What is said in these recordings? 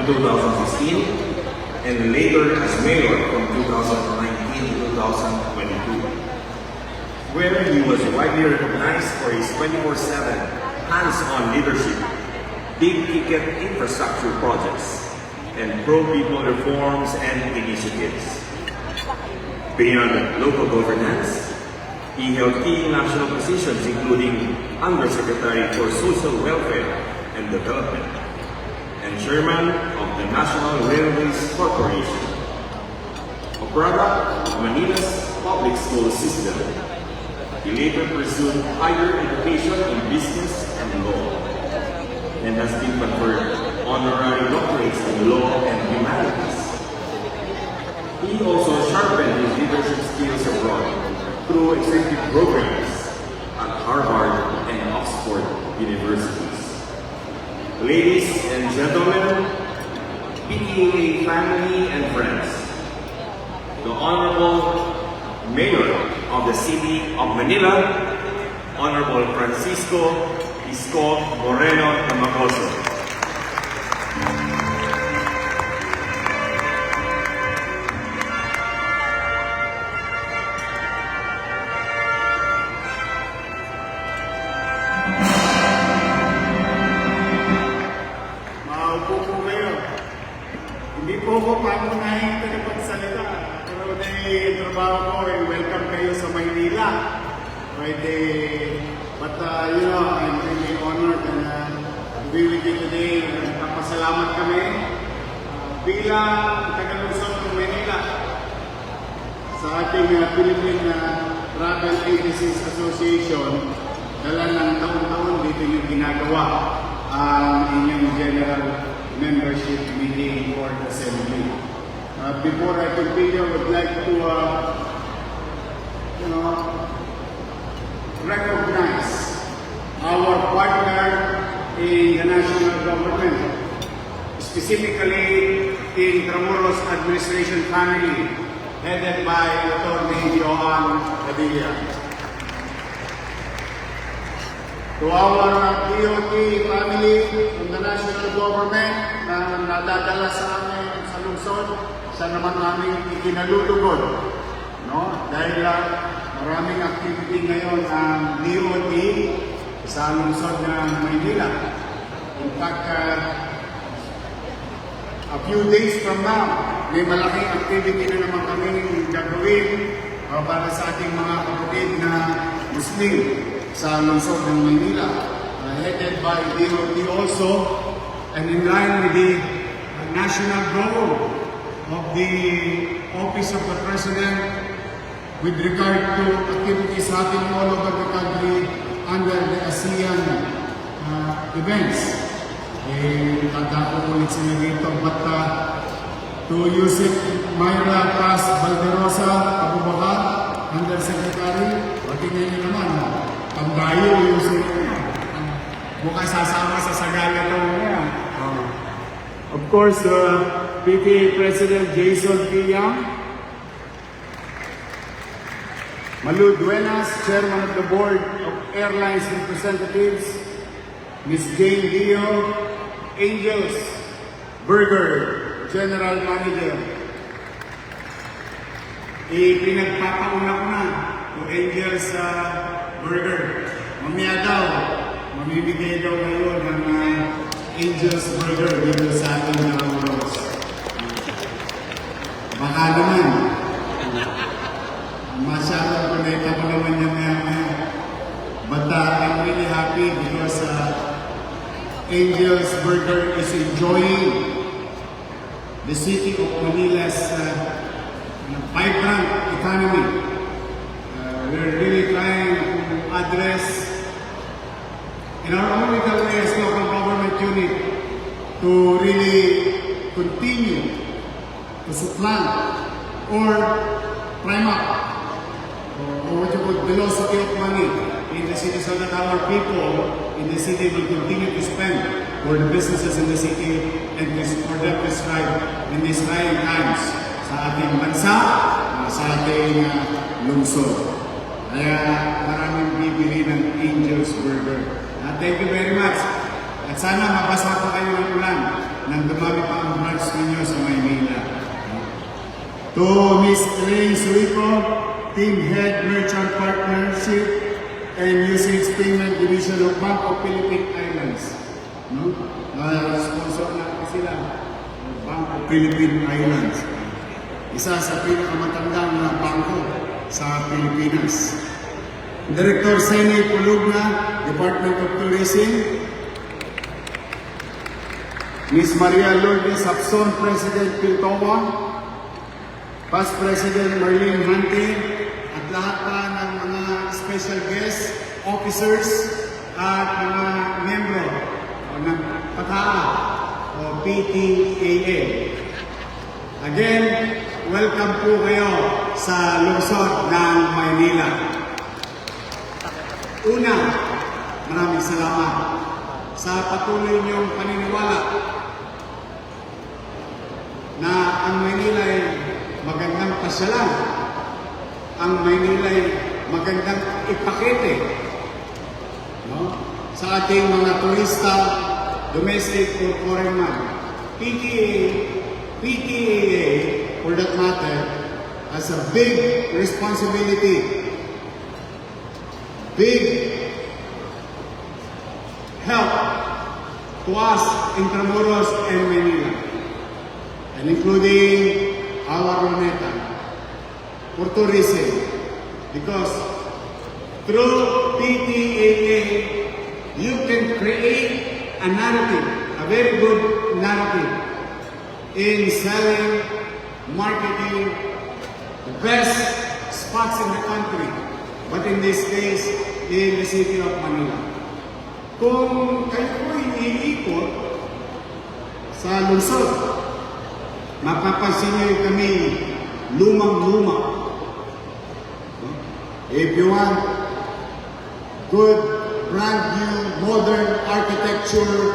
2016 and later as mayor from 2019 to 2022, where he was widely recognized for his 24/7 hands-on leadership, big-ticket infrastructure projects, and pro-people reforms and initiatives. Beyond local governance, he held key national positions including Undersecretary for Social Welfare and Development and Chairman of the National Railways Corporation. A product of Manila's public school system, he later pursued higher education in business and law and has been conferred honorary doctorates in law and humanities. He also sharpened his leadership skills abroad through executive programs at Harvard and Oxford Universities. Ladies and gentlemen, PTA family and friends, the Honorable Mayor of the City of Manila, Honorable Francisco Isko Moreno Tamagoso. Hindi po ako pamunahin tagapagsalita, pero trabaho ko, welcome kayo sa Maynila. I'm really honored to be with you today. Nagpapasalamat kami bilang taga-Luzon ng Maynila sa ating Philippine Travel Agencies Association. Dala ng taon-taon dito yung ginagawa ang inyong general membership meeting for the assembly. Before I continue, I would like to recognize our partner in the national government, specifically in Tramuros administration family, headed by Attorney Johan Padilla. To our DOT family from the national government na nadadala sa amin sa lungsod, siya naman namin ikinalulugod. Dahil maraming activity ngayon ang DOT sa lungsod ng Maynila. In fact, a few days from now, may malaking activity na naman kami gagawin para sa ating mga kapatid na Muslim sa lungsod ng Maynila, headed by DOT also, and in line with the national goal of the Office of the President with regard to activities happening all over the country under the ASEAN events. Tanda ko ulit sila rito, but to Yusuf Mayra Paz Valderosa Abubakar, Undersecretary, tingnan niyo naman, pambayo yung mukhang sasama sa sagala ito niya. Of course, PTA President Jason Quillam, Malu Duenas, Chairman of the Board of Airlines Representatives, Ms. Jane Dio, Angels Burger, General Manager. Pinagpapauna ko na to Angels Burger. Mamaya daw, mamimigay daw ngayon ng Angels Burger dito sa ating Tramuros. Baka naman, masyadong kuneta ko naman niya maya. But I'm really happy because Angels Burger is enjoying the city of Manila's vibrant economy. We're really trying to address in our own little way as local government unit to really continue to supplant or prime up or what you call velocity of money in the city so that our people in the city will continue to spend for the businesses in the city and for them to strive in these trying times sa ating bansa, sa ating lungsod. Kaya maraming bibili ng Angels Burger. Thank you very much. At sana mabasa pa kayo ng ulan nang dumami pa ang branch ninyo sa Maynila. To Ms. Elaine Suico, Team Head Merchant Partnership and Usage Payment Division of Bank of Philippine Islands. No? Sponsor na sila, Bank of Philippine Islands. Isa sa pinakamatandang na bangko sa Pilipinas. Director Seni Pulugna, Department of Tourism. Ms. Maria Lourdes Sapson, President Piltowa. Past President Marlene Hante, at lahat pa ng mga special guests, officers, at mga membro ng PATAA o PTAA. Again, welcome po kayo sa lungsod ng Maynila. Una, maraming salamat sa patuloy niyong paniniwala na ang Maynila ay magandang pasyalan, ang Maynila ay magandang ipakete, no? Sa ating mga turista, domestic or foreign man. PTAA, for that matter, has a big responsibility, big help to us Intramuros and Manila, and including our Luneta, for tourism, because through PTAA, you can create a narrative, a very good narrative, in selling, marketing the best spots in the country, but in this case, in the city of Manila. Kung kayo po iniikot sa lungsod, mapapansin niyo kami lumang-luma. If you want good, brand new, modern architecture,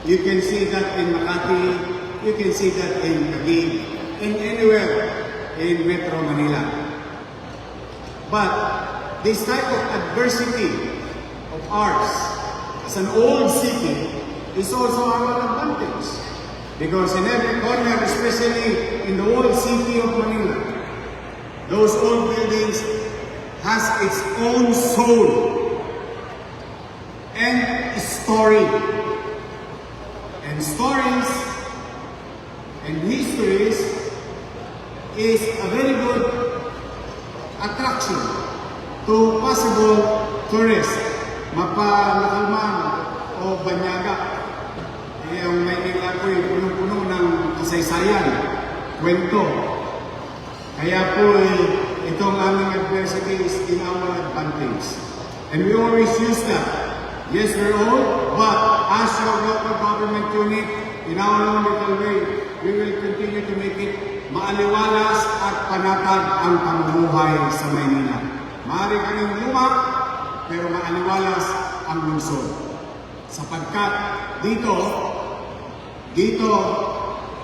you can see that in Makati, you can see that in Taguig, in anywhere in Metro Manila. But this type of adversity of ours as an old city is also our advantage. Because in every corner, especially in the old city of Manila, those old buildings has its own soul and story. And stories and histories is a very good attraction to possible tourists, mapalakalman o banyaga. Ang Maynila po ay punong-puno ng kasaysayan, kwento. Kaya po itong aming adversity is in our advantage. And we always use that. Yes, we're old, but as your local government unit, in our own little way, we will continue to make it maaliwalas at panatag ang pamumuhay sa Maynila. Maaari kaming luma, pero maaliwalas ang lungsod. Sapagkat dito,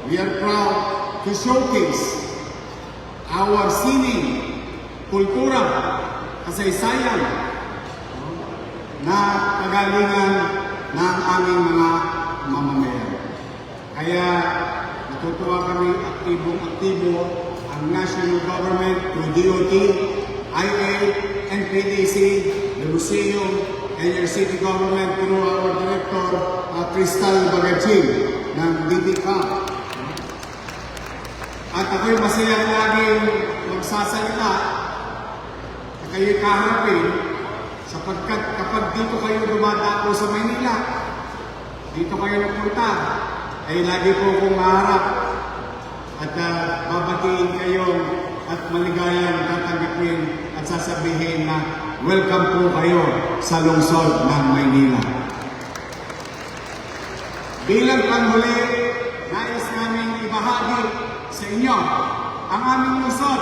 we are proud to showcase our sining, kultura, kasaysayan na kagalingan ng aming mga mamamayan. Kaya natutuwa kami aktibong-aktibo ang national government through DOT, IA, NPDC, the museum, and your city government through our director, Crystal Bagachin ng DDCAM. At ako'y masayang laging magsasalita na kayo'y kaharapin sapagkat kapag dito kayo dumadako sa Maynila, dito kayo nagpunta, ay lagi po akong maharap at babatiin kayo at maligayang tatanggapin at sasabihin na welcome po kayo sa lungsod ng Maynila. Bilang panghuli, nais namin ibahagi sa inyo ang aming lungsod.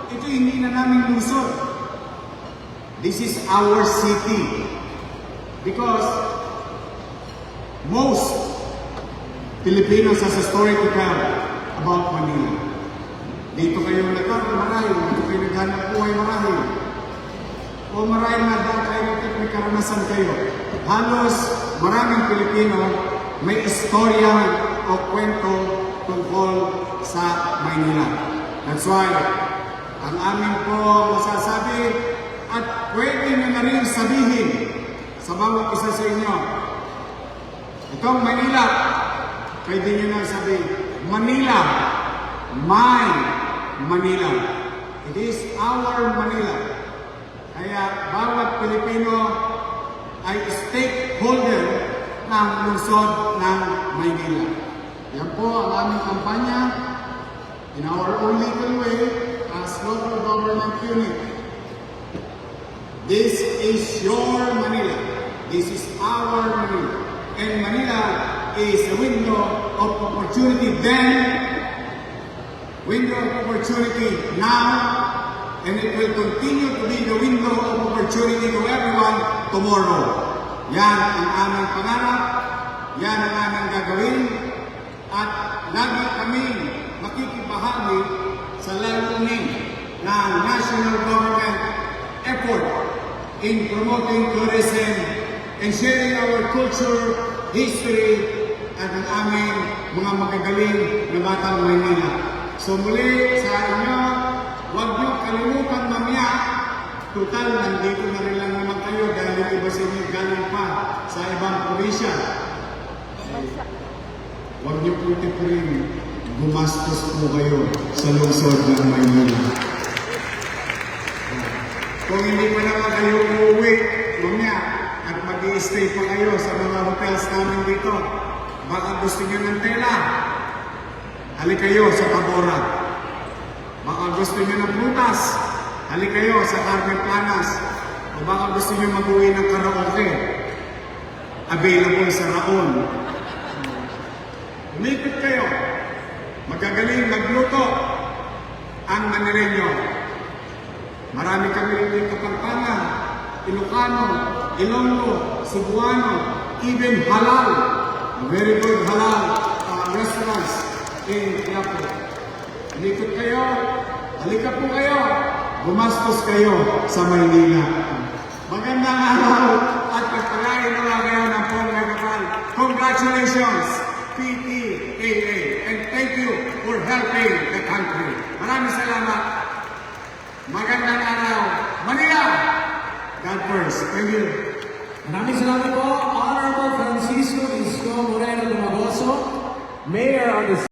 Ito hindi na naming lungsod. This is our city. Because most Filipinos has a story to tell about Manila. Dito kayo nagkaroon marahil, dito kayo naghanap buhay marahil. O marahil na dahil kayo may karanasan kayo. Halos maraming Pilipino may istorya o kwento tungkol sa Maynila. That's why, ang amin po masasabi at pwede nyo na rin sabihin sa bawat isa sa inyo, itong Manila, pwede nyo na sabihin, Manila, my Manila. It is our Manila. Kaya bawat Pilipino ay stakeholder ng lungsod ng Maynila. Yan po ang aming kampanya in our own little way as local government unit. This is your Manila. This is our Manila. And Manila is a window of opportunity then, window of opportunity now, and it will continue to be the window of opportunity to everyone tomorrow. Yan ang aming pangarap, yan ang aming gagawin, at lagi kami makikibahagi sa layunin ng national government effort in promoting tourism and sharing our culture, history, at ang aming mga magagaling na batang Maynila. So muli sa inyo, huwag niyo kalimutan mamaya, total nandito na rin lang naman kayo dahil yung iba sa inyo galing pa sa ibang probinsya. Huwag niyo po rin gumastos po kayo sa lungsod ng Maynila. Kung hindi pa naman kayo uuwi mamaya at mag-i-stay pa kayo sa mga hotels namin dito, baka gusto niyo ng tela, halik kayo sa Tabora. Baka gusto niyo ng prutas, halik kayo sa Carmen Planas. O baka gusto niyo mag-uwi ng karaoke, available sa Raon. Umikot kayo, magagaling magluto ang Manileño. Marami kami rin Kapampangan, Ilocano, Ilonggo, Cebuano, even halal, very good halal restaurants in Quiapo. Umikot kayo, halika po kayo, gumastos kayo sa Maynila. Magandang araw at pagpalain naman kayo ng Pongagapal. Congratulations, PTAA, and thank you for helping the country. Maraming salamat. Magandang araw, Manila! God first. Thank you. Maraming salamat po, Honorable Francisco Isko Moreno Dumagoso, Mayor of the